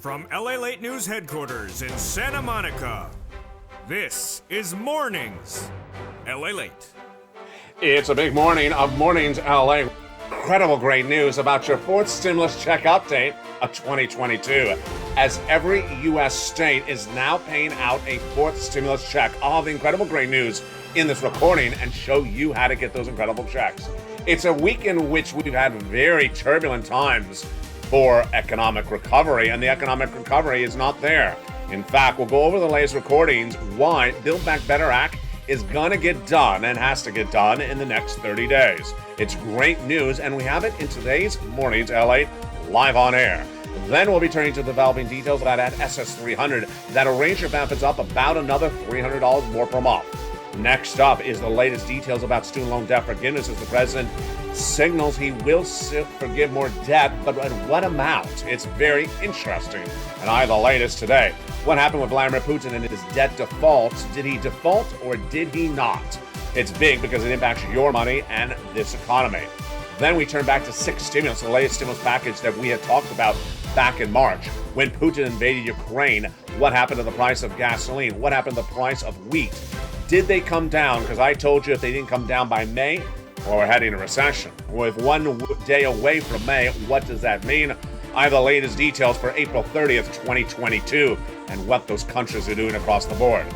From LALATE News headquarters in Santa Monica, this is Mornings LALATE. It's a big morning of Mornings LA. Incredible great news about your fourth stimulus check update of 2022, as every U.S. state is now paying out a fourth stimulus check. All the incredible great news in this recording and show you how to get those incredible checks. It's a week in which we've had very turbulent times for economic recovery, and the economic recovery is not there. In fact, we'll go over the latest recordings why Build Back Better Act is going to get done and has to get done in the next 30 days. It's great news, and we have it in today's Mornings LA live on air. Then we'll be turning to developing details about that SS300 that'll raise your benefits up about another $300 more per month. Next up is the latest details about student loan debt forgiveness as the president signals he will forgive more debt, but at what amount? It's very interesting. And I have the latest today. What happened with Vladimir Putin and his debt defaults? Did he default or did he not? It's big because it impacts your money and this economy. Then we turn back to six stimulus, the latest stimulus package that we had talked about back in March. When Putin invaded Ukraine, what happened to the price of gasoline? What happened to the price of wheat? Did they come down? Because I told you if they didn't come down by May, well, we're heading a recession. With 1 day away from May, what does that mean? I have the latest details for April 30th, 2022, and what those countries are doing across the board.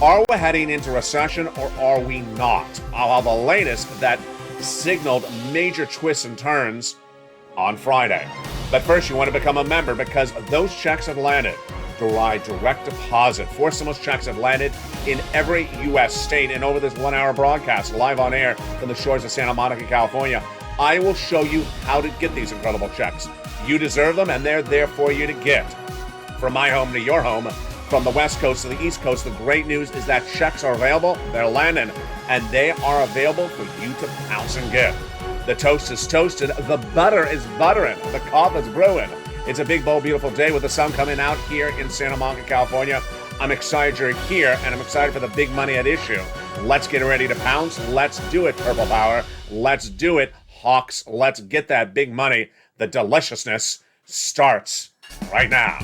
Are we heading into recession or are we not? I'll have the latest that signaled major twists and turns on Friday. But first, you want to become a member because those checks have landed. Direct deposit. 4 stimulus checks have landed in every U.S. state. And over this 1-hour broadcast, live on air from the shores of Santa Monica, California, I will show you how to get these incredible checks. You deserve them, and they're there for you to get. From my home to your home, from the West Coast to the East Coast, the great news is that checks are available, they're landing, and they are available for you to pounce and get. The toast is toasted, the butter is buttering, the coffee is brewing. It's a big, bold, beautiful day with the sun coming out here in Santa Monica, California. I'm excited you're here, and I'm excited for the big money at issue. Let's get ready to pounce. Let's do it, Purple Power. Let's do it, Hawks. Let's get that big money. The deliciousness starts right now.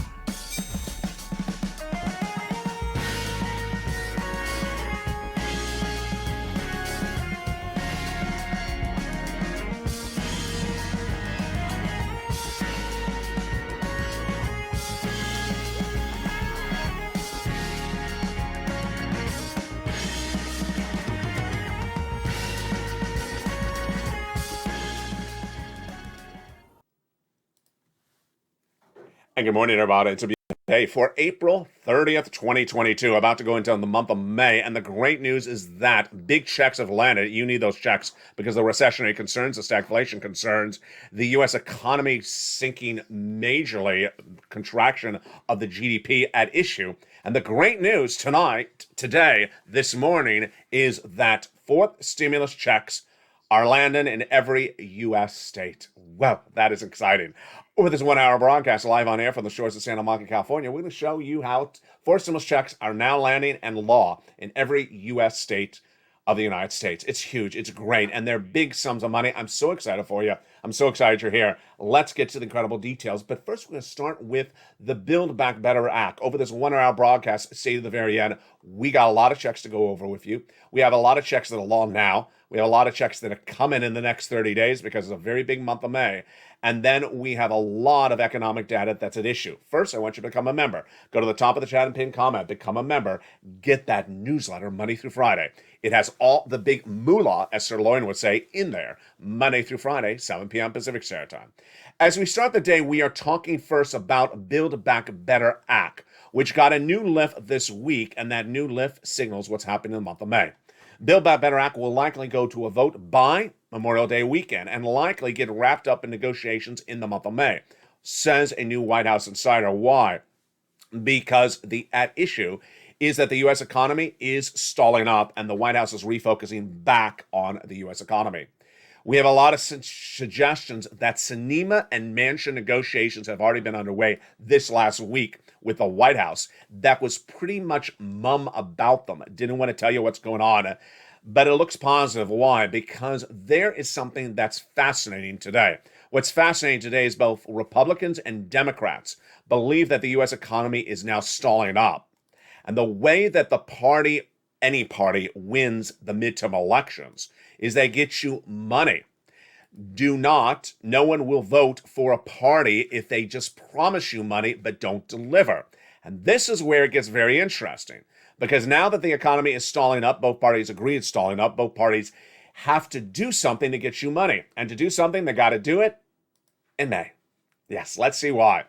And good morning, everybody. It's a beautiful day for April 30th, 2022. About to go into the month of May. And the great news is that big checks have landed. You need those checks because the recessionary concerns, the stagflation concerns, the U.S. economy sinking majorly, contraction of the GDP at issue. And the great news today, this morning, is that fourth stimulus checks are landing in every U.S. state. Well, that is exciting. Over this 1-hour broadcast live on air from the shores of Santa Monica, California, we're going to show you how 4 stimulus checks are now landing and law in every U.S. state of the United States. It's huge. It's great. And they're big sums of money. I'm so excited for you. I'm so excited you're here. Let's get to the incredible details. But first, we're going to start with the Build Back Better Act. Over this 1-hour broadcast, say to the very end, we got a lot of checks to go over with you. We have a lot of checks that are law now. We have a lot of checks that are coming in the next 30 days because it's a very big month of May. And then we have a lot of economic data that's at issue. First, I want you to become a member. Go to the top of the chat and pin comment, become a member, get that newsletter Monday through Friday. It has all the big moolah, as Sir Loin would say, in there, Monday through Friday, 7 p.m. Pacific Standard Time. As we start the day, we are talking first about Build Back Better Act, which got a new lift this week, and that new lift signals what's happening in the month of May. Build Back Better Act will likely go to a vote by Memorial Day weekend and likely get wrapped up in negotiations in the month of May, says a new White House insider. Why? Because the at issue is that the U.S. economy is stalling up and the White House is refocusing back on the U.S. economy. We have a lot of suggestions that Sinema and Manchin negotiations have already been underway this last week with the White House that was pretty much mum about them. Didn't want to tell you what's going on. But it looks positive. Why? Because there is something that's fascinating today. What's fascinating today is both Republicans and Democrats believe that the U.S. economy is now stalling up. And the way that any party wins the midterm elections is they get you money. No one will vote for a party if they just promise you money but don't deliver. And this is where it gets very interesting, because now that the economy is stalling up, both parties agree it's stalling up, both parties have to do something to get you money. And to do something, they got to do it in May. Yes, let's see why.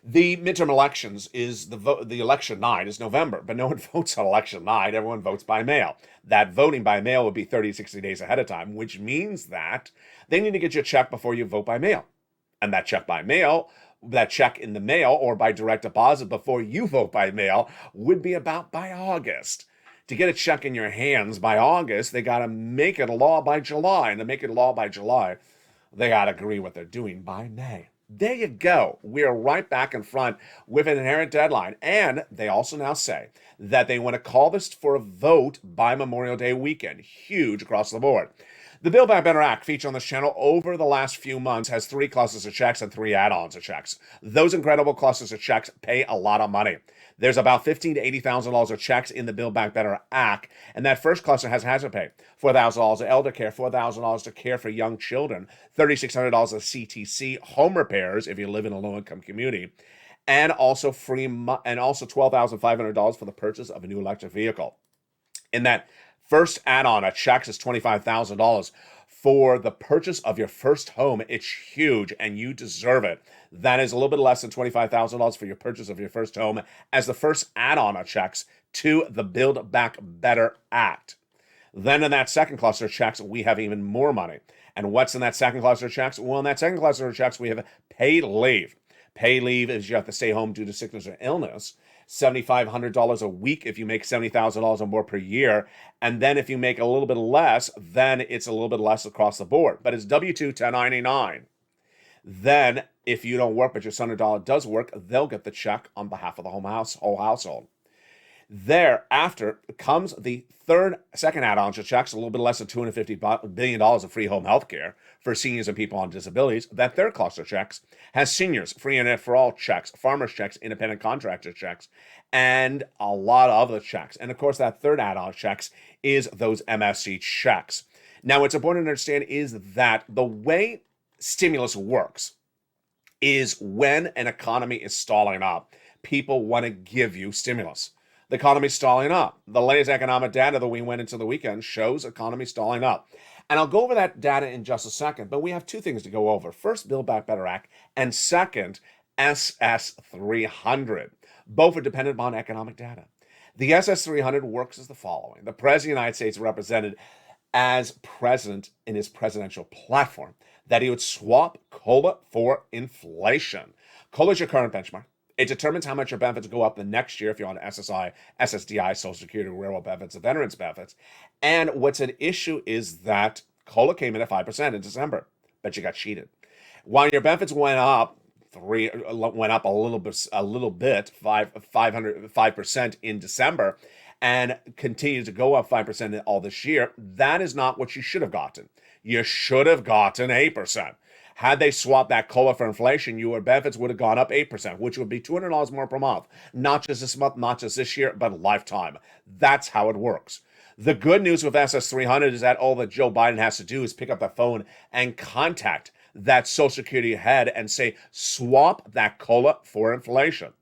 The midterm elections the election night is November, but no one votes on election night. Everyone votes by mail. That voting by mail would be 30, 60 days ahead of time, which means that they need to get you a check before you vote by mail. And that check in the mail or by direct deposit before you vote by mail would be about by August. To get a check in your hands by August, they got to make it a law by July. And to make it a law by July, they got to agree what they're doing by May. There you go. We are right back in front with an inherent deadline. And they also now say that they want to call this for a vote by Memorial Day weekend. Huge across the board. The Build Back Better Act featured on this channel over the last few months has 3 clusters of checks and 3 add-ons of checks. Those incredible clusters of checks pay a lot of money. There's about $15,000 to $80,000 of checks in the Build Back Better Act, and that first cluster has hazard pay, $4,000 to elder care, $4,000 to care for young children, $3,600 of CTC home repairs if you live in a low-income community, and also $12,500 for the purchase of a new electric vehicle. In that first add-on of checks is $25,000 for the purchase of your first home. It's huge, and you deserve it. That is a little bit less than $25,000 for your purchase of your first home as the first add-on of checks to the Build Back Better Act. Then in that second cluster of checks, we have even more money. And what's in that second cluster of checks? Well, in that second cluster of checks, we have paid leave. Paid leave is you have to stay home due to sickness or illness. $7,500 a week if you make $70,000 or more per year. And then if you make a little bit less, then it's a little bit less across the board. But it's W-2 1099. Then if you don't work but your son or daughter does work, they'll get the check on behalf of the whole household. Thereafter comes the second add-on to checks, a little bit less than $250 billion of free home health care for seniors and people on disabilities. That third cluster checks has seniors, free internet for all checks, farmers checks, independent contractor checks, and a lot of other checks. And of course, that third add-on checks is those MFC checks. Now, what's important to understand is that the way stimulus works is when an economy is stalling up, people want to give you stimulus. The economy's stalling up. The latest economic data that we went into the weekend shows economy stalling up. And I'll go over that data in just a second, but we have 2 things to go over. First, Build Back Better Act, and second, SS300. Both are dependent upon economic data. The SS300 works as the following. The President of the United States represented as president in his presidential platform that he would swap COLA for inflation. COLA is your current benchmark. It determines how much your benefits go up the next year if you're on SSI, SSDI, Social Security, railroad benefits, and veterans benefits. And what's at issue is that COLA came in at 5% in December, but you got cheated. While your benefits went up a little bit, 5% in December, and continued to go up 5% all this year, that is not what you should have gotten. You should have gotten 8%. Had they swapped that COLA for inflation, your benefits would have gone up 8%, which would be $200 more per month. Not just this month, not just this year, but lifetime. That's how it works. The good news with SS300 is that all that Joe Biden has to do is pick up the phone and contact that Social Security head and say, swap that COLA for inflation.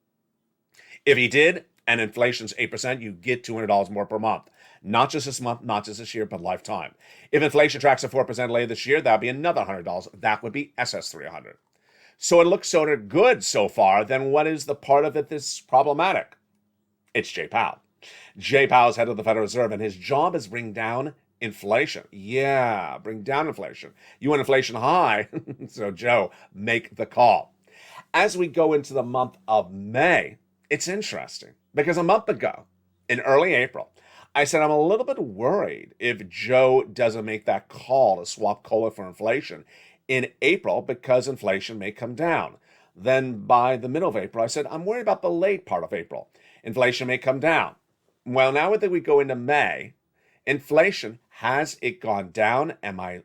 If he did, and inflation's 8%, you get $200 more per month. Not just this month, not just this year, but lifetime. If inflation tracks at 4% later this year, that'd be another $100. That would be SS300. So it looks sort of good so far. Then what is the part of it that's problematic? It's Jay Powell. Jay Powell is head of the Federal Reserve, and his job is bring down inflation. Yeah, bring down inflation. You want inflation high, so Joe, make the call. As we go into the month of May, it's interesting because a month ago, in early April, I said I'm a little bit worried if Joe doesn't make that call to swap COLA for inflation in April because inflation may come down. Then by the middle of April, I said I'm worried about the late part of April. Inflation may come down. Well, now that we go into May, inflation, has it gone down? Am I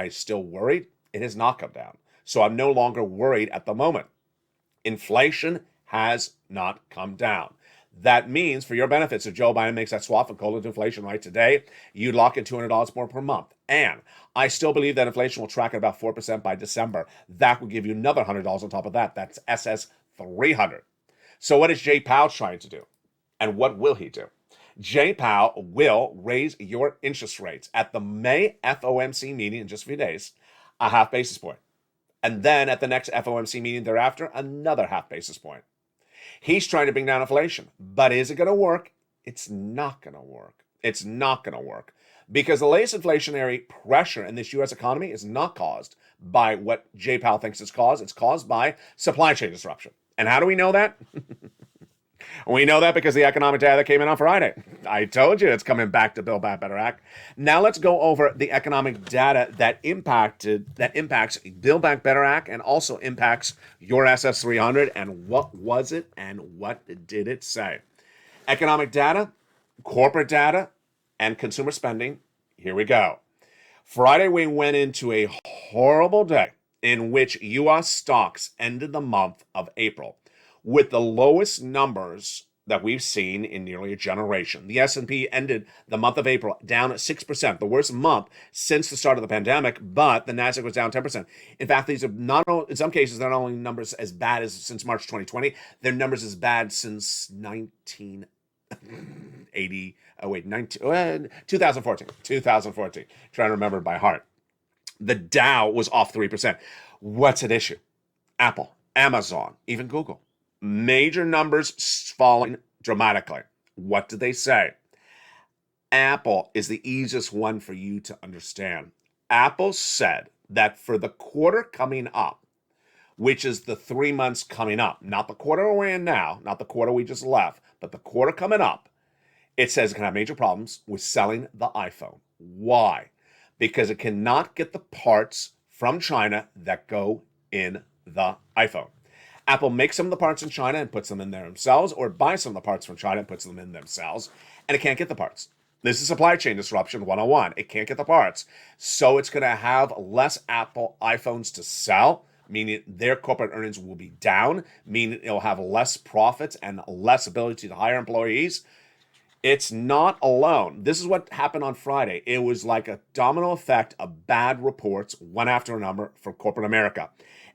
still worried? It has not come down. So I'm no longer worried at the moment. Inflation has not come down. That means, for your benefits, if Joe Biden makes that swap and call it inflation right today, you lock in $200 more per month. And I still believe that inflation will track at about 4% by December. That will give you another $100 on top of that. That's SS 300. So what is Jay Powell trying to do? And what will he do? Jay Powell will raise your interest rates at the May FOMC meeting in just a few days, a half basis point. And then at the next FOMC meeting thereafter, another half basis point. He's trying to bring down inflation. But is it going to work? It's not going to work. It's not going to work. Because the latest inflationary pressure in this U.S. economy is not caused by what Jay Powell thinks it's caused. It's caused by supply chain disruption. And how do we know that? We know that because the economic data that came in on Friday. I told you it's coming back to Build Back Better Act. Now let's go over the economic data that impacts Build Back Better Act and also impacts your SS 300. And what was it and what did it say? Economic data, corporate data, and consumer spending. Here we go. Friday, we went into a horrible day in which U.S. stocks ended the month of April with the lowest numbers that we've seen in nearly a generation. The S&P ended the month of April down at 6%, the worst month since the start of the pandemic, but the Nasdaq was down 10%. In fact, these are not only, in some cases, they're not only numbers as bad as since March 2020, they're numbers as bad since 2014. Trying to remember it by heart. The Dow was off 3%. What's at issue? Apple, Amazon, even Google. Major numbers falling dramatically. What did they say? Apple is the easiest one for you to understand. Apple said that for the quarter coming up, which is the 3 months coming up, not the quarter we're in now, not the quarter we just left, but the quarter coming up, it says it can have major problems with selling the iPhone. Why? Because it cannot get the parts from China that go in the iPhone. Apple makes some of the parts in China and puts them in there themselves, or buys some of the parts from China and puts them in themselves, and it can't get the parts. This is supply chain disruption 101. It can't get the parts. So it's going to have less Apple iPhones to sell, meaning their corporate earnings will be down, meaning it'll have less profits and less ability to hire employees. It's not alone. This is what happened on Friday. It was like a domino effect of bad reports, one after another, from corporate America.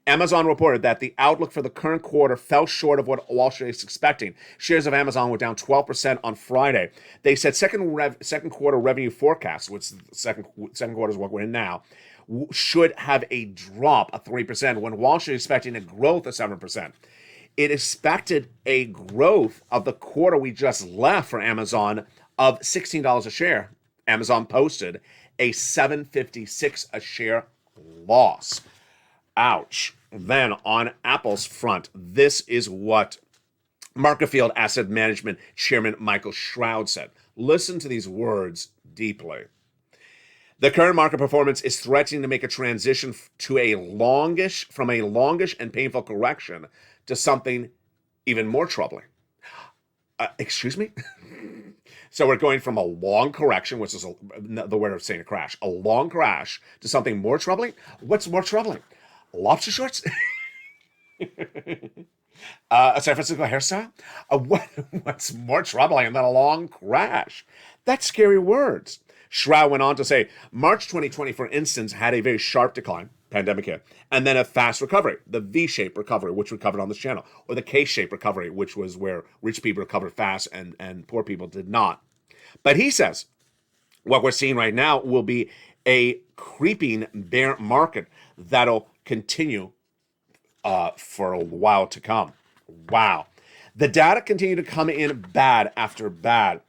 Amazon reported that the outlook for the current quarter fell short of what Wall Street is expecting. Shares of Amazon were down 12% on Friday. They said second quarter revenue forecast, which the second quarter is what we're in now, should have a drop of 3%, when Wall Street is expecting a growth of 7%. It expected a growth of the quarter we just left for Amazon of $16 a share. Amazon posted a $7.56 a share loss. Ouch. Then on Apple's front, this is what Marketfield Asset Management Chairman Michael Shroud said. Listen to these words deeply. The current market performance is threatening to make a transition from a longish and painful correction to something even more troubling. Excuse me? So we're going from a long correction, which is the word of saying a crash, a long crash, to something more troubling? What's more troubling? Lobster shorts? A San Francisco hairstyle? What's more troubling than a long crash? That's scary words. Shroud went on to say, March 2020, for instance, had a very sharp decline, pandemic hit, and then a fast recovery, the V-shaped recovery, which we covered on this channel, or the K-shaped recovery, which was where rich people recovered fast and poor people did not. But he says, what we're seeing right now will be a creeping bear market that'll continue for a while to come. Wow. The data continue to come in bad after bad.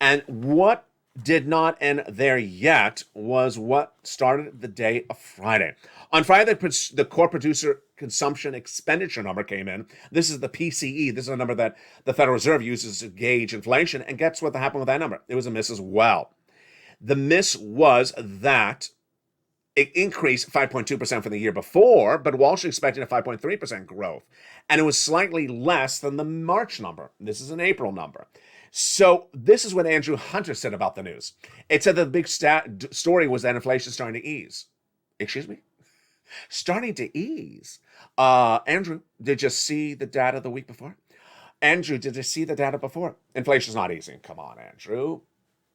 And what did not end there yet was what started the day of Friday. On Friday, the core producer consumption expenditure number came in. This is the PCE. This is a number that the Federal Reserve uses to gauge inflation. And guess what happened with that number? It was a miss as well. The miss was that it increased 5.2% from the year before, but Wall Street expected a 5.3% growth. And it was slightly less than the March number. This is an April number. So this is what Andrew Hunter said about the news. It said that the big story was that inflation is starting to ease. Excuse me? starting to ease. Andrew, did you see the data the week before? Andrew, did you see the data before? Inflation's not easing. Come on, Andrew.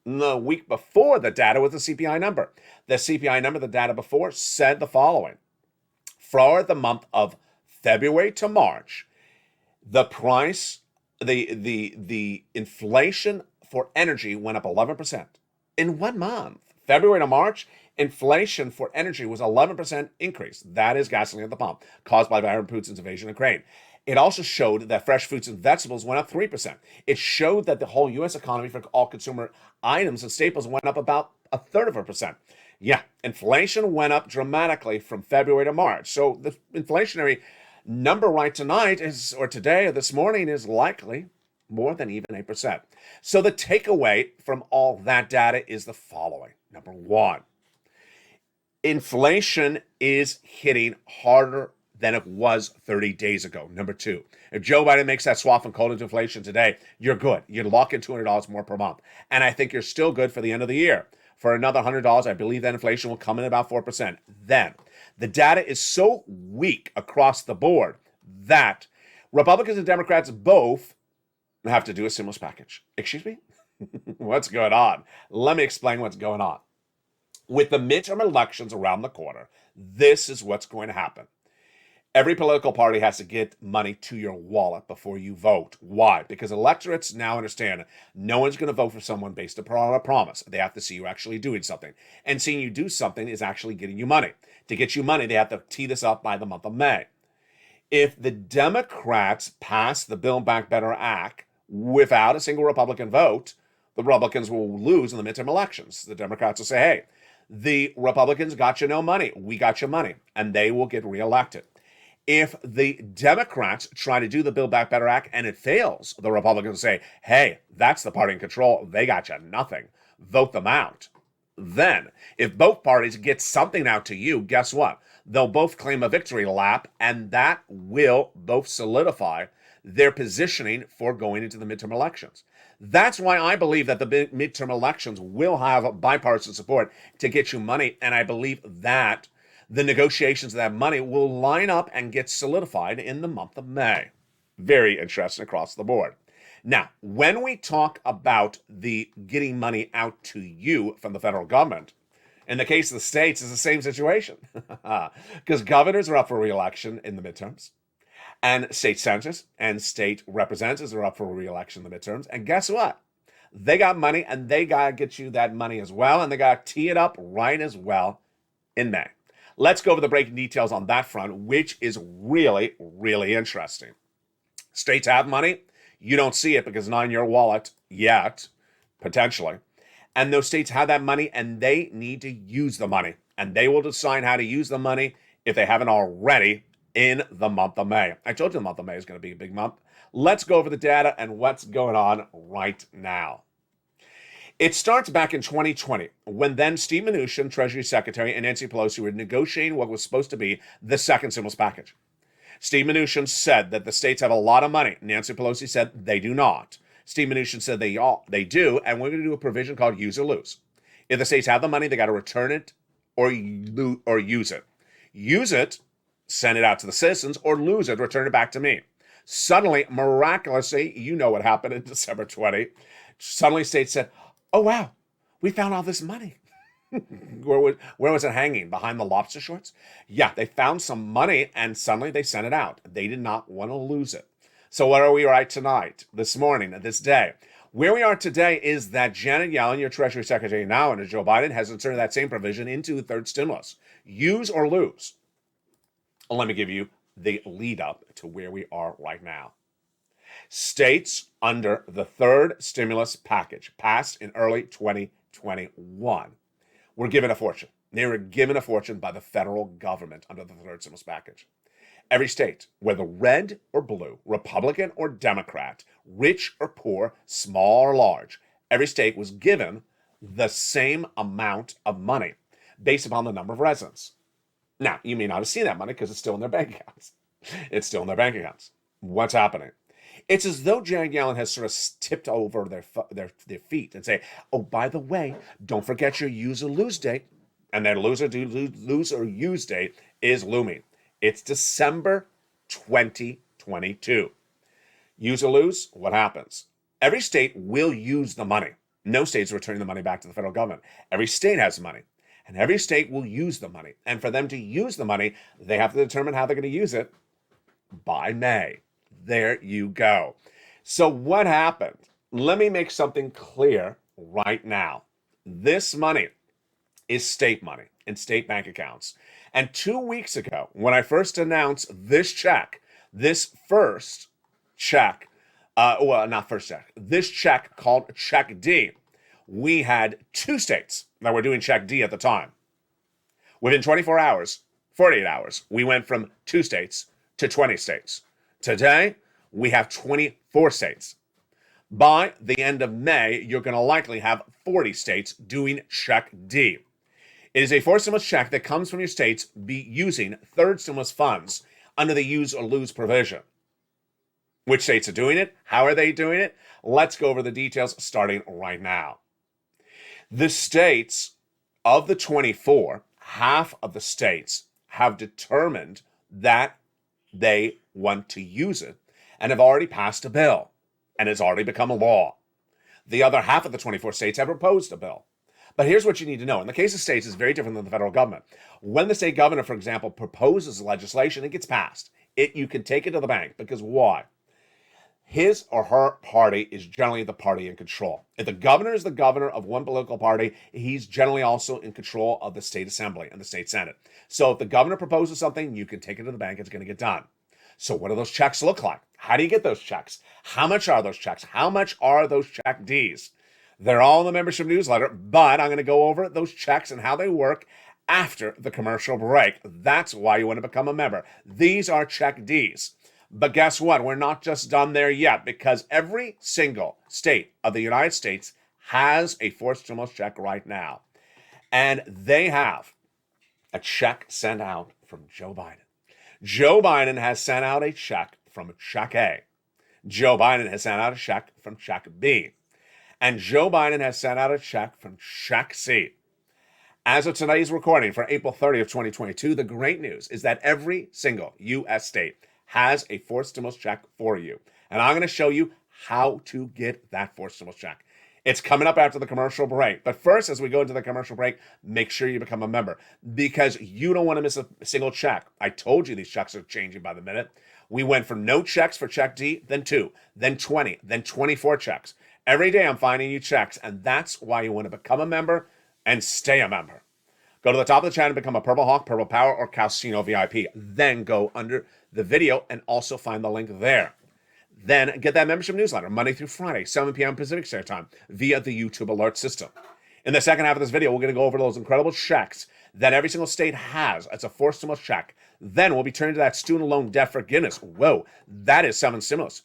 The week before the data was the CPI number. The CPI number, the data before, said the following. For the month of February to March, the price, the inflation for energy went up 11%. In 1 month, February to March, inflation for energy was 11% increase. That is gasoline at the pump, caused by Vladimir Putin's invasion of Ukraine. It also showed that fresh fruits and vegetables went up 3%. It showed that the whole U.S. economy for all consumer items and staples went up about 1/3%. Yeah, inflation went up dramatically from February to March. So the inflationary number right tonight is, or today or this morning, is likely more than even 8%. So the takeaway from all that data is the following. Number one, inflation is hitting harder than it was 30 days ago. Number two, if Joe Biden makes that swap and cold into inflation today, you're good. You lock in $200 more per month. And I think you're still good for the end of the year. For another $100, I believe that inflation will come in about 4%. Then, the data is so weak across the board that Republicans and Democrats both have to do a stimulus package. Excuse me? What's going on? Let me explain what's going on. With the midterm elections around the corner, this is what's going to happen. Every political party has to get money to your wallet before you vote. Why? Because electorates now understand no one's going to vote for someone based upon a promise. They have to see you actually doing something. And seeing you do something is actually getting you money. To get you money, they have to tee this up by the month of May. If the Democrats pass the Build Back Better Act without a single Republican vote, the Republicans will lose in the midterm elections. The Democrats will say, hey, the Republicans got you no money. We got you money. And they will get reelected. If the Democrats try to do the Build Back Better Act and it fails, the Republicans say, hey, that's the party in control. They got you nothing. Vote them out. Then, if both parties get something out to you, guess what? They'll both claim a victory lap, and that will both solidify their positioning for going into the midterm elections. That's why I believe that the midterm elections will have bipartisan support to get you money, and I believe that the negotiations of that money will line up and get solidified in the month of May. Very interesting across the board. Now, when we talk about the getting money out to you from the federal government, in the case of the states, it's the same situation. Because governors are up for re-election in the midterms, and state senators and state representatives are up for re-election in the midterms. And guess what? They got money, and they got to get you that money as well, and they got to tee it up right as well in May. Let's go over the breaking details on that front, which is really, really interesting. States have money. You don't see it because it's not in your wallet yet, potentially. And those states have that money, and they need to use the money. And they will decide how to use the money, if they haven't already, in the month of May. I told you the month of May is going to be a big month. Let's go over the data and what's going on right now. It starts back in 2020, when then Steve Mnuchin, Treasury Secretary, and Nancy Pelosi were negotiating what was supposed to be the second stimulus package. Steve Mnuchin said that the states have a lot of money. Nancy Pelosi said they do not. Steve Mnuchin said they do, and we're going to do a provision called use or lose. If the states have the money, they got to return it or use it. Use it, send it out to the citizens, or lose it, return it back to me. Suddenly, miraculously, you know what happened in December 20. Suddenly, states said, oh, wow, we found all this money. Where was it hanging? Behind the lobster shorts? Yeah, they found some money, and suddenly they sent it out. They did not want to lose it. So where are we right tonight, this morning, this day? Where we are today is that Janet Yellen, your Treasury Secretary now, and Joe Biden has inserted that same provision into the third stimulus. Use or lose. Let me give you the lead up to where we are right now. States under the third stimulus package passed in early 2021 were given a fortune. They were given a fortune by the federal government under the third stimulus package. Every state, whether red or blue, Republican or Democrat, rich or poor, small or large, every state was given the same amount of money based upon the number of residents. Now, you may not have seen that money because it's still in their bank accounts. It's still in their bank accounts. What's happening? It's as though Janet Yellen has sort of tipped over their feet and say, oh, by the way, don't forget your use or lose date. And their lose or use date is looming. It's December 2022. Use or lose, what happens? Every state will use the money. No state's returning the money back to the federal government. Every state has money, and every state will use the money. And for them to use the money, they have to determine how they're going to use it by May. There you go. So what happened? Let me make something clear right now. This money is state money in state bank accounts. And 2 weeks ago, when I first announced this check, this check called Check D, we had 2 states that were doing Check D at the time. Within 24 hours, 48 hours, we went from 2 states to 20 states. Today, we have 24 states. By the end of May, you're going to likely have 40 states doing Check D. It is a fourth stimulus check that comes from your states using third stimulus funds under the use or lose provision. Which states are doing it? How are they doing it? Let's go over the details starting right now. The states of the 24, half of the states have determined that they want to use it and have already passed a bill, and it's already become a law. The other half of the 24 states have proposed a bill. But here's what you need to know. In the case of states, it's very different than the federal government. When the state governor, for example, proposes legislation, it gets passed. You can take it to the bank, because why? His or her party is generally the party in control. If the governor is the governor of one political party, he's generally also in control of the state assembly and the state senate. So if the governor proposes something, you can take it to the bank, it's going to get done. So what do those checks look like? How do you get those checks? How much are those checks? How much are those check Ds? They're all in the membership newsletter, but I'm going to go over those checks and how they work after the commercial break. That's why you want to become a member. These are check Ds. But guess what? We're not just done there yet, because every single state of the United States has a fourth stimulus check right now. And they have a check sent out from Joe Biden. Joe Biden has sent out a check from Check A. Joe Biden has sent out a check from Check B. And Joe Biden has sent out a check from Check C. As of today's recording for April 30th, 2022, the great news is that every single U.S. state has a fourth stimulus check for you. And I'm going to show you how to get that fourth stimulus check. It's coming up after the commercial break. But first, as we go into the commercial break, make sure you become a member, because you don't want to miss a single check. I told you these checks are changing by the minute. We went from no checks for Check D, then 2, then 20, then 24 checks. Every day I'm finding you checks, and that's why you want to become a member and stay a member. Go to the top of the channel and become a Purple Hawk, Purple Power, or Calcino VIP. Then go under the video and also find the link there. Then get that membership newsletter Monday through Friday, 7 p.m. Pacific Standard Time via the YouTube alert system. In the second half of this video, we're going to go over those incredible checks that every single state has. It's a fourth stimulus check. Then we'll be turning to that student loan debt forgiveness. Whoa, that is 7 stimulus.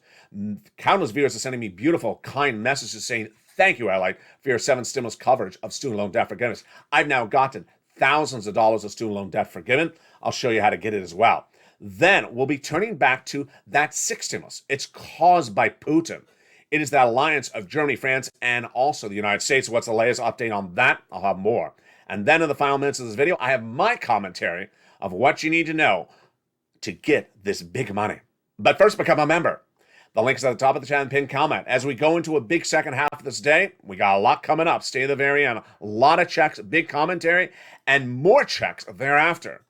Countless viewers are sending me beautiful, kind messages saying, thank you, LALATE, for your 7 stimulus coverage of student loan debt forgiveness. I've now gotten thousands of dollars of student loan debt forgiven. I'll show you how to get it as well. Then we'll be turning back to that 6th stimulus. It's caused by Putin. It is the alliance of Germany, France, and also the United States. What's the latest update on that? I'll have more. And then in the final minutes of this video, I have my commentary of what you need to know to get this big money. But first, become a member. The link is at the top of the channel and pinned comment. As we go into a big second half of this day, we got a lot coming up. Stay to the very end. A lot of checks, big commentary, and more checks thereafter.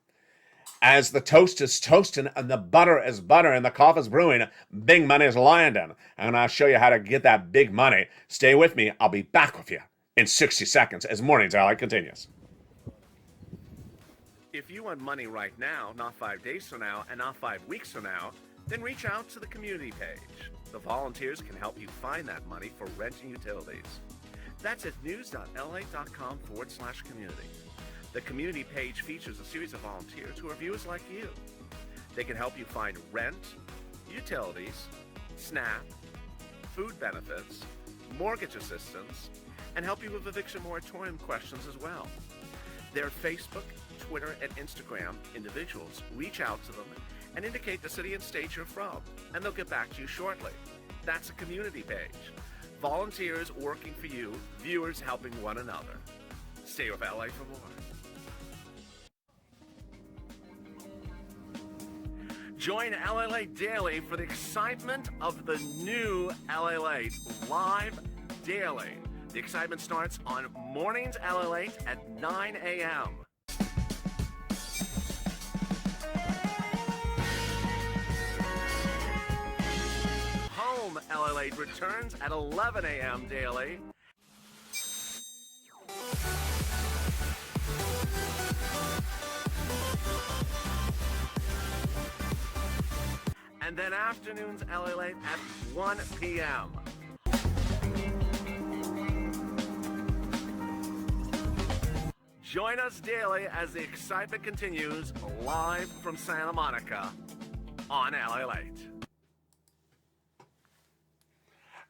As the toast is toasting and the butter is butter and the coffee is brewing, big money is lying down. And I'll show you how to get that big money. Stay with me. I'll be back with you in 60 seconds as Mornings LALATE continues. If you want money right now, not 5 days from now, and not 5 weeks from now, then reach out to the community page. The volunteers can help you find that money for rent and utilities. That's at news.lalate.com/community. The community page features a series of volunteers who are viewers like you. They can help you find rent, utilities, SNAP, food benefits, mortgage assistance, and help you with eviction moratorium questions as well. Their Facebook, Twitter, and Instagram individuals reach out to them and indicate the city and state you're from, and they'll get back to you shortly. That's a community page. Volunteers working for you, viewers helping one another. Stay with LA for more. Join LALATE daily for the excitement of the new LALATE live daily. The excitement starts on Mornings LALATE at 9 a.m. Home LALATE returns at 11 a.m. daily. And then afternoons LALATE at 1 p.m. Join us daily as the excitement continues live from Santa Monica on LALATE.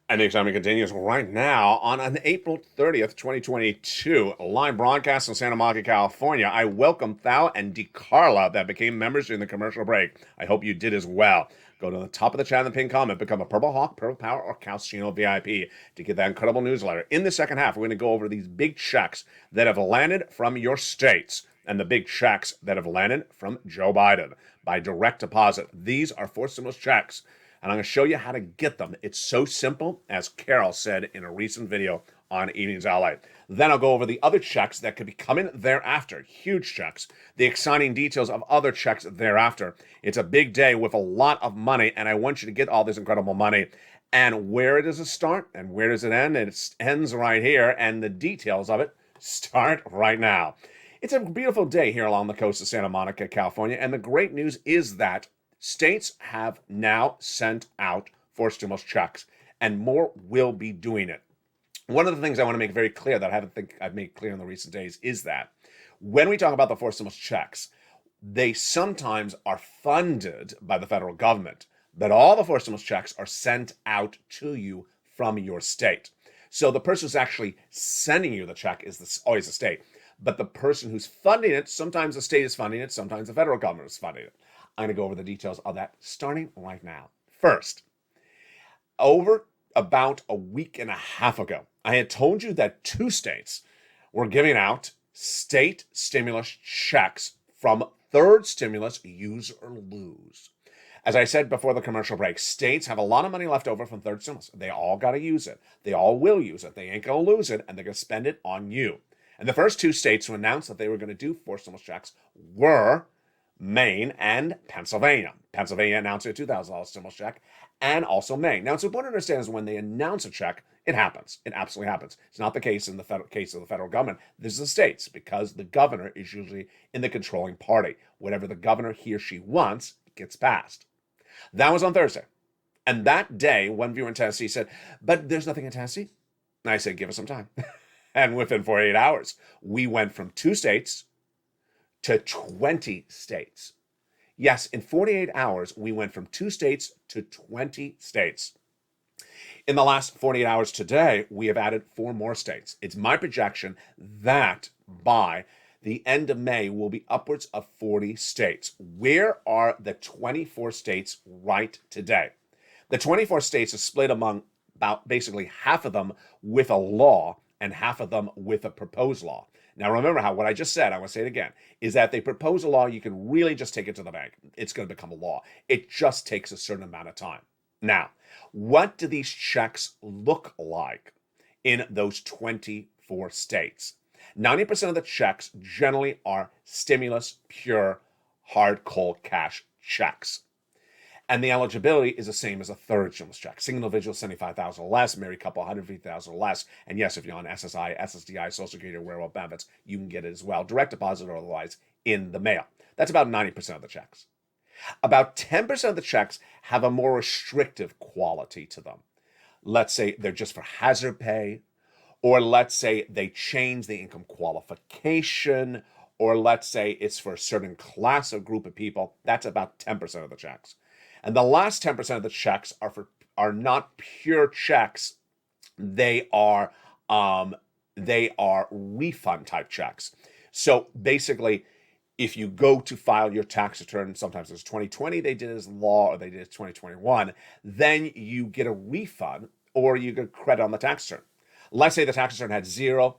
And the excitement continues right now on an April 30th, 2022, a live broadcast in Santa Monica, California. I welcome Thao and DeCarla that became members during the commercial break. I hope you did as well. Go to the top of the chat and the pinned comment, become a Purple Hawk, Purple Power, or Calcino VIP to get that incredible newsletter. In the second half, we're going to go over these big checks that have landed from your states and the big checks that have landed from Joe Biden by direct deposit. These are 4 stimulus checks, and I'm going to show you how to get them. It's so simple, as Carol said in a recent video on Evenings LA. Then I'll go over the other checks that could be coming thereafter, huge checks, the exciting details of other checks thereafter. It's a big day with a lot of money, and I want you to get all this incredible money. And where does it start and where does it end? It ends right here, and the details of it start right now. It's a beautiful day here along the coast of Santa Monica, California, and the great news is that states have now sent out 4 stimulus checks, and more will be doing it. One of the things I want to make very clear that I haven't think I've made clear in the recent days is that when we talk about the 4 stimulus checks, they sometimes are funded by the federal government, but all the 4 stimulus checks are sent out to you from your state. So the person who's actually sending you the check is always the state, but the person who's funding it, sometimes the state is funding it, sometimes the federal government is funding it. I'm going to go over the details of that starting right now. First, over about a week and a half ago, I had told you that 2 states were giving out state stimulus checks from third stimulus, use or lose. As I said before the commercial break, states have a lot of money left over from third stimulus. They all got to use it. They all will use it. They ain't going to lose it, and they're going to spend it on you. And the first 2 states to announce that they were going to do 4 stimulus checks were Maine and Pennsylvania. Pennsylvania announced a $2,000 stimulus check, and also Maine. Now, it's important to understand is when they announce a check, it happens. It absolutely happens. It's not the case in the case of the federal government. This is the states, because the governor is usually in the controlling party. Whatever the governor, he or she wants, gets passed. That was on Thursday. And that day, one viewer in Tennessee said, but there's nothing in Tennessee. And I said, give us some time. And within 48 hours, we went from 2 states to 20 states. Yes, in 48 hours, we went from 2 states to 20 states. In the last 48 hours today, we have added 4 more states. It's my projection that by the end of May, we'll be upwards of 40 states. Where are the 24 states right today? The 24 states are split among about basically half of them with a law and half of them with a proposed law. Now, remember how what I just said, I want to say it again, is that they propose a law, you can really just take it to the bank. It's going to become a law. It just takes a certain amount of time. Now, what do these checks look like in those 24 states? 90% of the checks generally are stimulus, pure, hard, cold cash checks. And the eligibility is the same as a third stimulus check. Single individual, $75,000 or less. Married couple, $150,000 or less. And yes, if you're on SSI, SSDI, Social Security, or Wearable Benefits, you can get it as well, direct deposit or otherwise, in the mail. That's about 90% of the checks. About 10% of the checks have a more restrictive quality to them. Let's say they're just for hazard pay, or let's say they change the income qualification, or let's say it's for a certain class or group of people. That's about 10% of the checks. And the last 10% of the checks are not pure checks. They are refund type checks. So basically, if you go to file your tax return, sometimes it's 2020 they did it as law, or they did it 2021, then you get a refund or you get credit on the tax return. Let's say the tax return had 0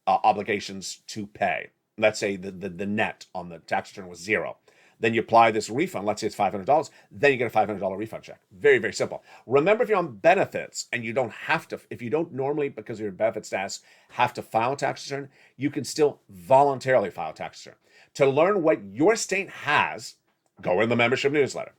obligations to pay. Let's say the net on the tax return was 0. Then you apply this refund. Let's say it's $500. Then you get a $500 refund check. Very, very simple. Remember, if you're on benefits and you don't have to, if you don't normally, because of your benefit status, have to file a tax return, you can still voluntarily file a tax return. To learn what your state has, go in the membership newsletter.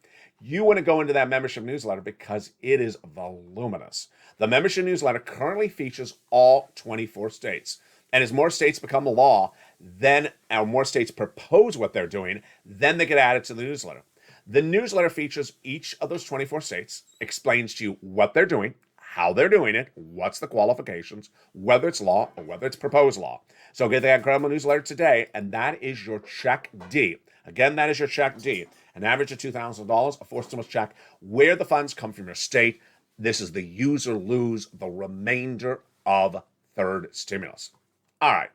You want to go into that membership newsletter because it is voluminous. The membership newsletter currently features all 24 states. And as more states become law, then more states propose what they're doing, then they get added to the newsletter. The newsletter features each of those 24 states, explains to you what they're doing, how they're doing it, what's the qualifications, whether it's law or whether it's proposed law. So get that incredible newsletter today, and that is your check D. Again, that is your check D. An average of $2,000, a forced stimulus check, where the funds come from your state. This is the use or lose the remainder of third stimulus. All right.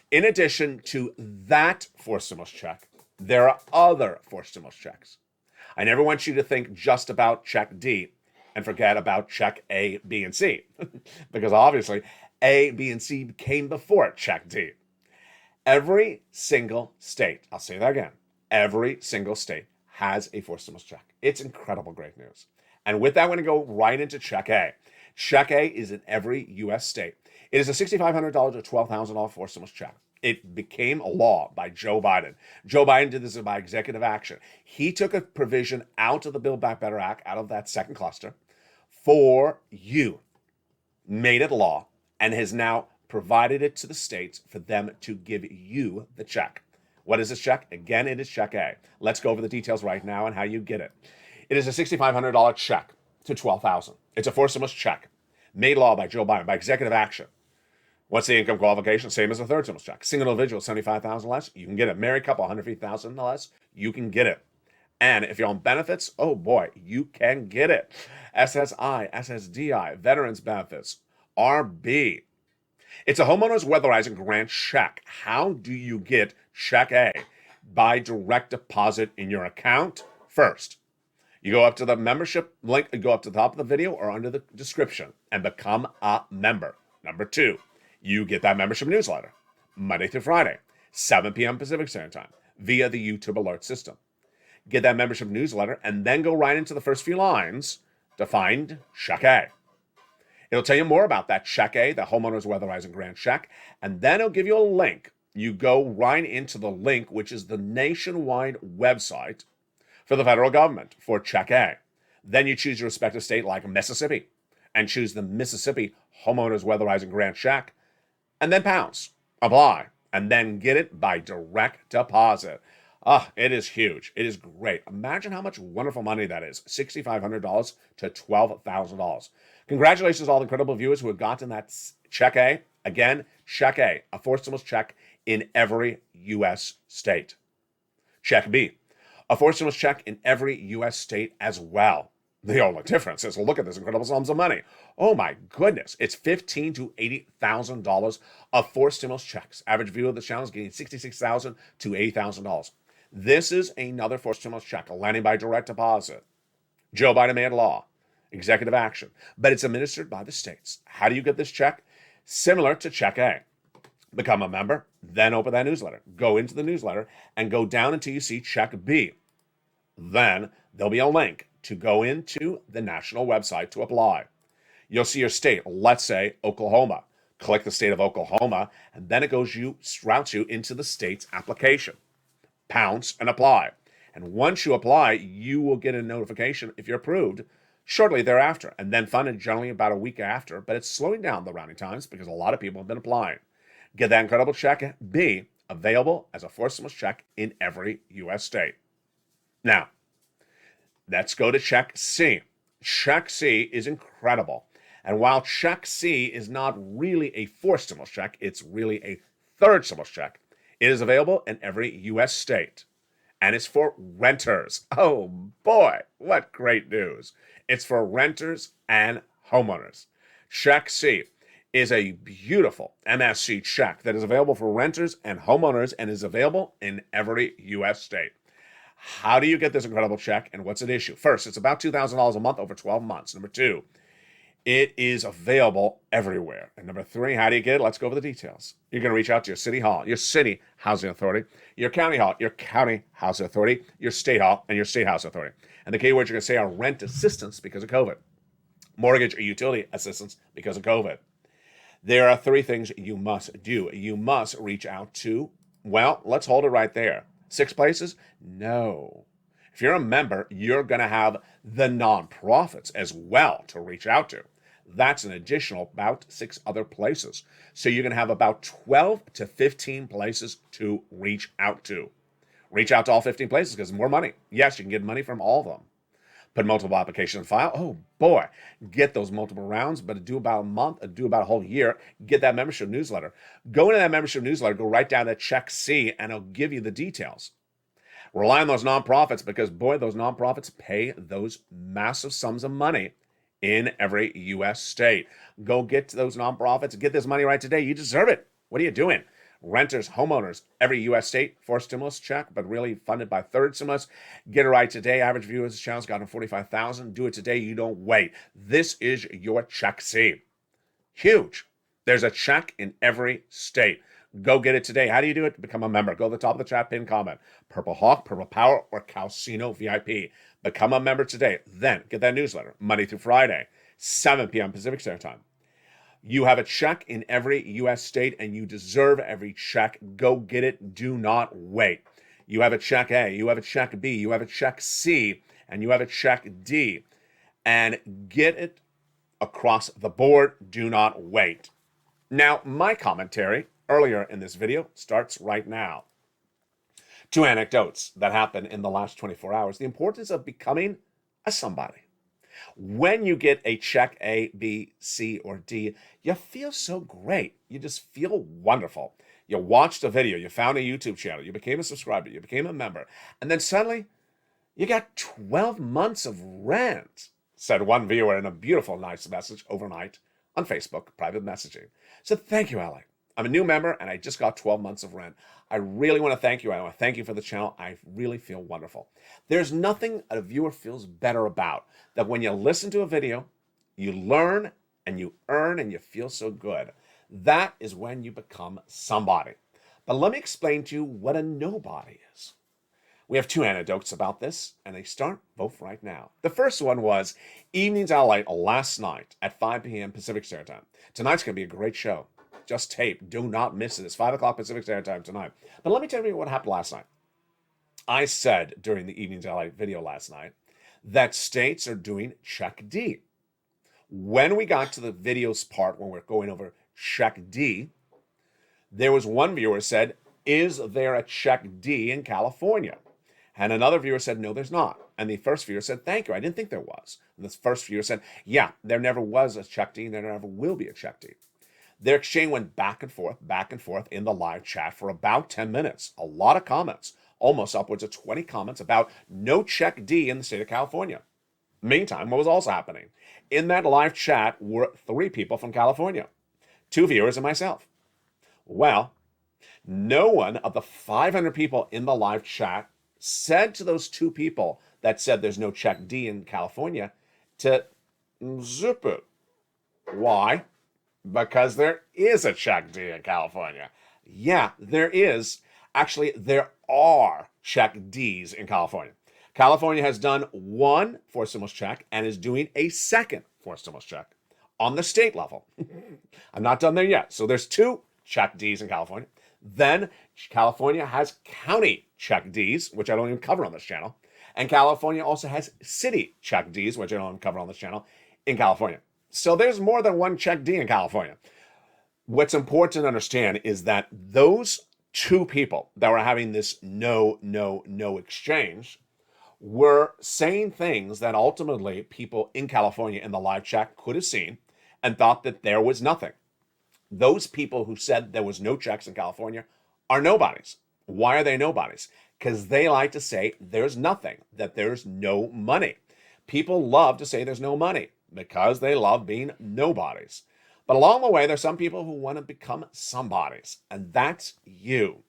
In addition to that forced stimulus check, there are other forced stimulus checks. I never want you to think just about check D and forget about check A, B, and C, because obviously A, B, and C came before check D. Every single state, I'll say that again, every single state has a forced stimulus check. It's incredible great news. And with that, I'm going to go right into check A. Check A is in every U.S. state. It is a $6,500 to $12,000 forced stimulus check. It became a law by Joe Biden. Joe Biden did this by executive action. He took a provision out of the Build Back Better Act, out of that second cluster, for you, made it law, and has now provided it to the states for them to give you the check. What is this check? Again, it is check A. Let's go over the details right now and how you get it. It is a $6,500 check to $12,000. It's a forced stimulus check made law by Joe Biden by executive action. What's the income qualification? Same as a third stimulus check. Single individual, $75,000 less, you can get it. Married couple, $150,000 less, you can get it. And if you're on benefits, oh boy, you can get it. SSI, SSDI, veterans benefits, RB. It's a homeowner's weatherizing grant check. How do you get check A? By direct deposit in your account first. You go up to the membership link, you go up to the top of the video or under the description and become a member. Number 2, you get that membership newsletter Monday through Friday, 7 p.m. Pacific Standard Time via the YouTube alert system. Get that membership newsletter and then go right into the first few lines to find check A. It'll tell you more about that check A, the homeowner's weatherizing grant check, and then it'll give you a link. You go right into the link, which is the nationwide website for the federal government for check A. Then you choose your respective state like Mississippi and choose the Mississippi homeowner's weatherizing grant check and then pounce, apply, and then get it by direct deposit. It is huge. It is great. Imagine how much wonderful money that is. $6,500 to $12,000. Congratulations to all the incredible viewers who have gotten that check A. Again, check A, a forced stimulus check in every U.S. state. Check B, a forced stimulus check in every U.S. state as well. The only difference is, look at this incredible sums of money. Oh my goodness, it's $15,000 to $80,000 of forced stimulus checks. Average viewer of the channel is getting $66,000 to $80,000. This is another forced stimulus check, landing by direct deposit. Joe Biden made law, executive action, but it's administered by the states. How do you get this check? Similar to check A. Become a member, then open that newsletter. Go into the newsletter and go down until you see check B. Then there'll be a link to go into the national website to apply. You'll see your state, let's say Oklahoma. Click the state of Oklahoma, and then it routes you into the state's application. Pounce and apply. And once you apply, you will get a notification if you're approved shortly thereafter, and then funded generally about a week after, but it's slowing down the rounding times because a lot of people have been applying. Get that incredible check B, available as a forced stimulus check in every U.S. state. Now, let's go to check C. Check C is incredible. And while check C is not really a forced stimulus check, it's really a third stimulus check. It is available in every U.S. state. And it's for renters. Oh boy, what great news. It's for renters and homeowners. Check C is a beautiful MSC check that is available for renters and homeowners and is available in every U.S. state. How do you get this incredible check and what's at issue? First, it's about $2,000 a month over 12 months. Number 2, It is available everywhere. And number 3, how do you get it? Let's go over the details. You're going to reach out to your city hall, your city housing authority, your county hall, your county housing authority, your state hall, and your state housing authority. And the keywords you're going to say are rent assistance because of COVID, mortgage or utility assistance because of COVID. There are 3 things you must do. You must reach out to, well, let's hold it right there. 6 places? No. If you're a member, you're going to have the nonprofits as well to reach out to. That's an additional about 6 other places. So you're going to have about 12 to 15 places to reach out to. Reach out to all 15 places because more money. Yes, you can get money from all of them. Put multiple applications in file. Oh boy, get those multiple rounds, but do about a month, do about a whole year. Get that membership newsletter. Go into that membership newsletter, go right down to check C, and it'll give you the details. Rely on those nonprofits because, boy, those nonprofits pay those massive sums of money in every U.S. state. Go get to those nonprofits. Get this money right today. You deserve it. What are you doing? Renters, homeowners, every U.S. state, 4th stimulus check, but really funded by 3rd stimulus. Get it right today. Average view of this channel's gotten 45,000. Do it today. You don't wait. This is your check C. Huge. There's a check in every state. Go get it today. How do you do it? Become a member. Go to the top of the chat, pin comment. Purple Hawk, Purple Power, or Calcino VIP. Become a member today. Then get that newsletter Monday through Friday, 7 p.m. Pacific Standard Time. You have a check in every U.S. state, and you deserve every check. Go get it. Do not wait. You have a check A, you have a check B, you have a check C, and you have a check D. And get it across the board. Do not wait. Now, my commentary earlier in this video starts right now. 2 anecdotes that happened in the last 24 hours. The importance of becoming a somebody. When you get a check A, B, C, or D, you feel so great. You just feel wonderful. You watched a video, you found a YouTube channel, you became a subscriber, you became a member, and then suddenly you got 12 months of rent, said one viewer in a beautiful, nice message overnight on Facebook, private messaging. So thank you, Alec. I'm a new member and I just got 12 months of rent. I really want to thank you. I want to thank you for the channel. I really feel wonderful. There's nothing a viewer feels better about that when you listen to a video, you learn and you earn and you feel so good. That is when you become somebody. But let me explain to you what a nobody is. We have 2 anecdotes about this, and they start both right now. The first one was Evenings LALATE last night at 5 p.m. Pacific Standard Time. Tonight's going to be a great show. Just tape. Do not miss it. It's 5 o'clock Pacific Standard Time tonight. But let me tell you what happened last night. I said during the Evenings LALATE video last night that states are doing check D. When we got to the videos part when we're going over check D, there was one viewer said, is there a check D in California? And another viewer said, no, there's not. And the first viewer said, thank you. I didn't think there was. And the first viewer said, yeah, there never was a check D and there never will be a check D. Their exchange went back and forth in the live chat for about 10 minutes. A lot of comments, almost upwards of 20 comments about no check D in the state of California. Meantime, what was also happening? In that live chat were 3 people from California, 2 viewers and myself. Well, no one of the 500 people in the live chat said to those 2 people that said there's no check D in California to zip it. Why? Because there is a check D in California. Yeah, there is. Actually, there are check Ds in California. California has done 1 4th stimulus check and is doing a 2nd 4th stimulus check on the state level. I'm not done there yet. So there's 2 check Ds in California. Then California has county check Ds, which I don't even cover on this channel. And California also has city check Ds, which I don't even cover on this channel, in California. So there's more than 1 check D in California. What's important to understand is that those 2 people that were having this no exchange were saying things that ultimately people in California in the live chat could have seen and thought that there was nothing. Those people who said there was no checks in California are nobodies. Why are they nobodies? Because they like to say there's nothing, that there's no money. People love to say there's no money because they love being nobodies. But along the way, there's some people who want to become somebodies, and that's you.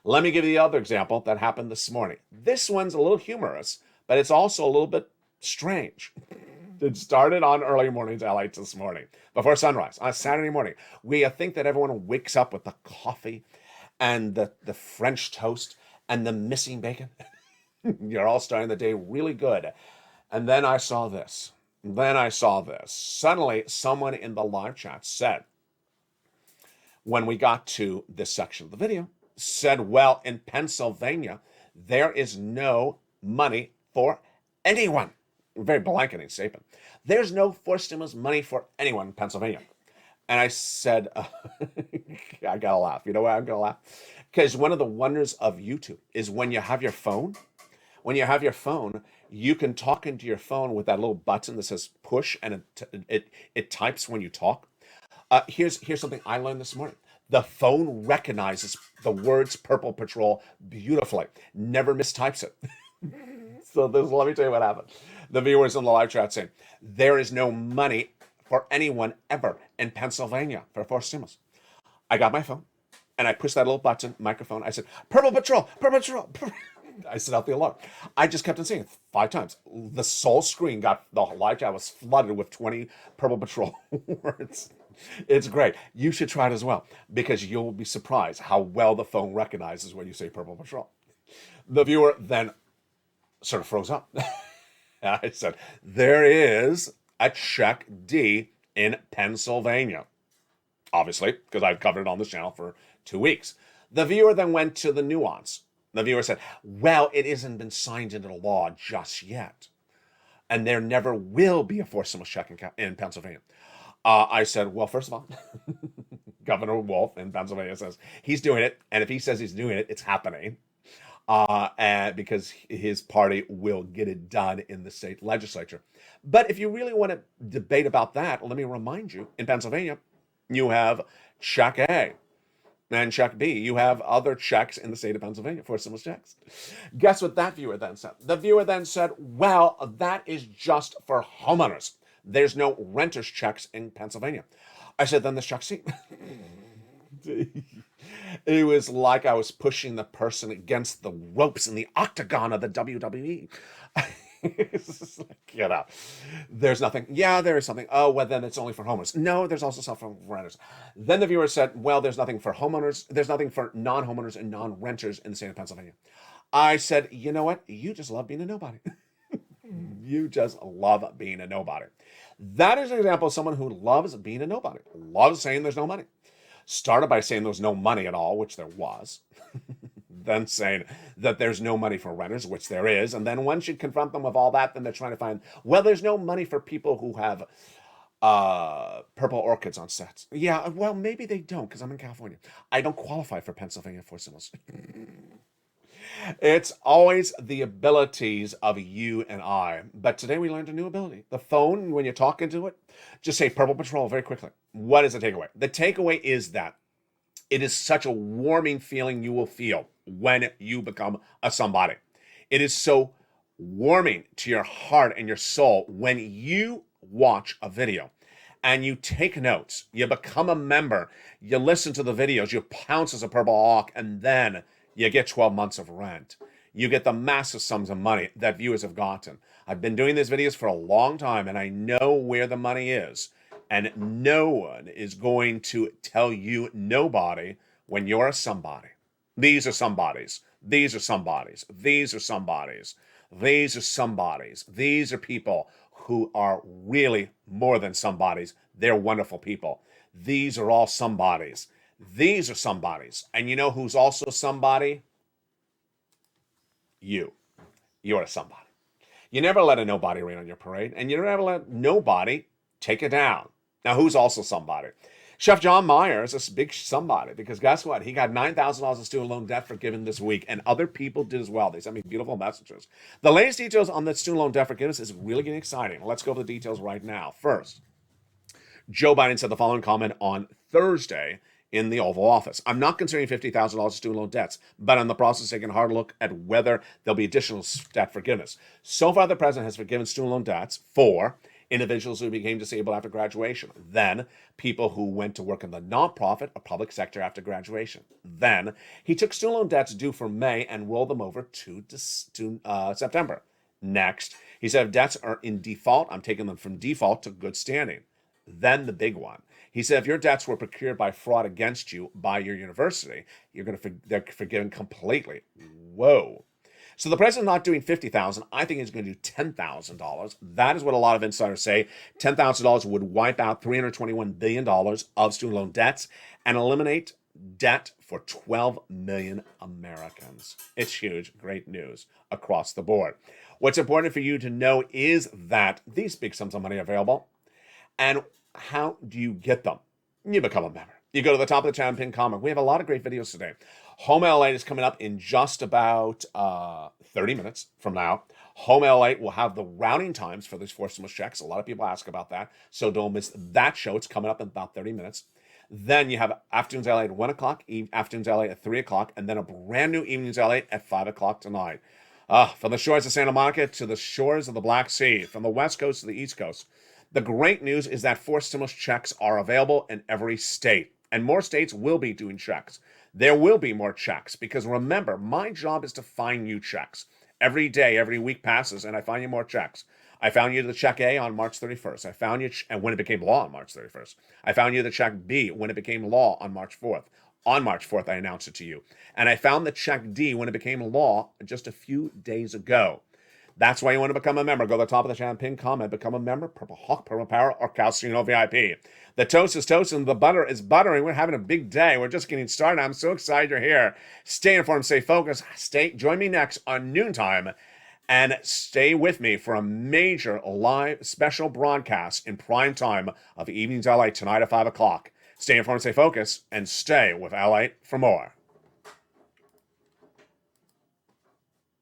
Let me give you the other example that happened this morning. This one's a little humorous, but it's also a little bit strange. It started on early mornings LA this morning, before sunrise, on a Saturday morning. We think that everyone wakes up with the coffee and the French toast and the missing bacon. You're all starting the day really good. And then I saw this. Suddenly, someone in the live chat said, when we got to this section of the video, said, well, in Pennsylvania, there is no money for anyone. Very blanketing statement. There's no forced stimulus money for anyone in Pennsylvania. And I said, I gotta laugh. You know why I'm gonna laugh? Because one of the wonders of YouTube is when you have your phone, you can talk into your phone with that little button that says push, and it types when you talk. Here's something I learned this morning. The phone recognizes the words Purple Patrol beautifully, never mistypes it. So let me tell you what happened. The viewers in the live chat saying, there is no money for anyone ever in Pennsylvania for forced stimulus. I got my phone and I pushed that little button, microphone. I said, Purple Patrol, Purple Patrol. I set out the alarm. I just kept on saying it 5 times. The whole screen the live chat was flooded with 20 Purple Patrol words. It's great. You should try it as well, because you'll be surprised how well the phone recognizes when you say Purple Patrol. The viewer then sort of froze up. I said, there is a check D in Pennsylvania. Obviously, because I've covered it on this channel for 2 weeks. The viewer then went to the nuance. The viewer said, well, it hasn't been signed into law just yet, and there never will be a forced stimulus check in Pennsylvania. I said, well, first of all, Governor Wolf in Pennsylvania says he's doing it, and if he says he's doing it, it's happening. And because his party will get it done in the state legislature. But if you really want to debate about that, let me remind you, in Pennsylvania, you have check A and check B. You have other checks in the state of Pennsylvania for stimulus checks. Guess what that viewer then said? The viewer then said, well, that is just for homeowners. There's no renters checks in Pennsylvania. I said, then there's check C. It was like I was pushing the person against the ropes in the octagon of the WWE. It's like, there's nothing. Yeah, there is something. Oh, well, then it's only for homeowners. No, there's also stuff for renters. Then the viewer said, well, there's nothing for homeowners. There's nothing for non-homeowners and non-renters in the state of Pennsylvania. I said, you know what? You just love being a nobody. You just love being a nobody. That is an example of someone who loves being a nobody, loves saying there's no money. Started by saying there was no money at all, which there was. Then saying that there's no money for renters, which there is. And then once you confront them with all that, then they're trying to find, well, there's no money for people who have purple orchids on sets. Yeah, well, maybe they don't, because I'm in California. I don't qualify for Pennsylvania forced stimulus. It's always the abilities of you and I. But today we learned a new ability. The phone, when you talk into it, just say Purple Patrol very quickly. What is the takeaway? The takeaway is that it is such a warming feeling you will feel when you become a somebody. It is so warming to your heart and your soul when you watch a video and you take notes, you become a member, you listen to the videos, you pounce as a purple hawk, and then you get 12 months of rent. You get the massive sums of money that viewers have gotten. I've been doing these videos for a long time, and I know where the money is. And no one is going to tell you nobody when you're a somebody. These are somebodies. These are somebodies. These are somebodies. These are somebodies. These are people who are really more than somebodies. They're wonderful people. These are all somebodies. These are somebodies. And you know who's also somebody? You. You're a somebody. You never let a nobody rain on your parade, and you never let nobody take it down. Now, who's also somebody? Chef John Meyer is a big somebody, because guess what? He got $9,000 in student loan debt forgiven this week, and other people did as well. They sent me beautiful messages. The latest details on the student loan debt forgiveness is really getting exciting. Let's go over the details right now. First, Joe Biden said the following comment on Thursday in the Oval Office. I'm not considering $50,000 in student loan debts, but I'm in the process of taking a hard look at whether there'll be additional debt forgiveness. So far, the president has forgiven student loan debts for individuals who became disabled after graduation, then people who went to work in the nonprofit or public sector after graduation. Then he took student loan debts due for May and rolled them over to September. Next, He said, if debts are in default, I'm taking them from default to good standing. Then the big one. He said, if your debts were procured by fraud against you by your university, they're forgiven completely. Whoa. So the president's not doing $50,000. I think he's going to do $10,000. That is what a lot of insiders say. $10,000 would wipe out $321 billion of student loan debts and eliminate debt for 12 million Americans. It's huge. Great news across the board. What's important for you to know is that these big sums of money are available. And how do you get them? You become a member. You go to the top of the channel, pin comment. We have a lot of great videos today. Home LALATE is coming up in just about 30 minutes from now. Home LALATE will have the routing times for these 4 stimulus checks. A lot of people ask about that, so don't miss that show. It's coming up in about 30 minutes. Then you have Afternoons LA at 1 o'clock, Afternoons LA at 3 o'clock, and then a brand new Evenings LA at 5 o'clock tonight. From the shores of Santa Monica to the shores of the Black Sea, from the West Coast to the East Coast. The great news is that 4 stimulus checks are available in every state, and more states will be doing checks. There will be more checks because remember, my job is to find you checks. Every day, every week passes, and I find you more checks. I found you the check A on March 31st. I found you, and when it became law on March 31st. I found you the check B when it became law on March 4th. On March 4th, I announced it to you. And I found the check D when it became law just a few days ago. That's why you want to become a member. Go to the top of the channel, pin comment, become a member, Purple Hawk, Purple Power, or Calcino VIP. The toast is toast and the butter is buttering. We're having a big day. We're just getting started. I'm so excited you're here. Stay informed, stay focused. Join me next on noontime and stay with me for a major live special broadcast in prime time of Evenings LA tonight at 5 o'clock. Stay informed, stay focused, and stay with LA for more.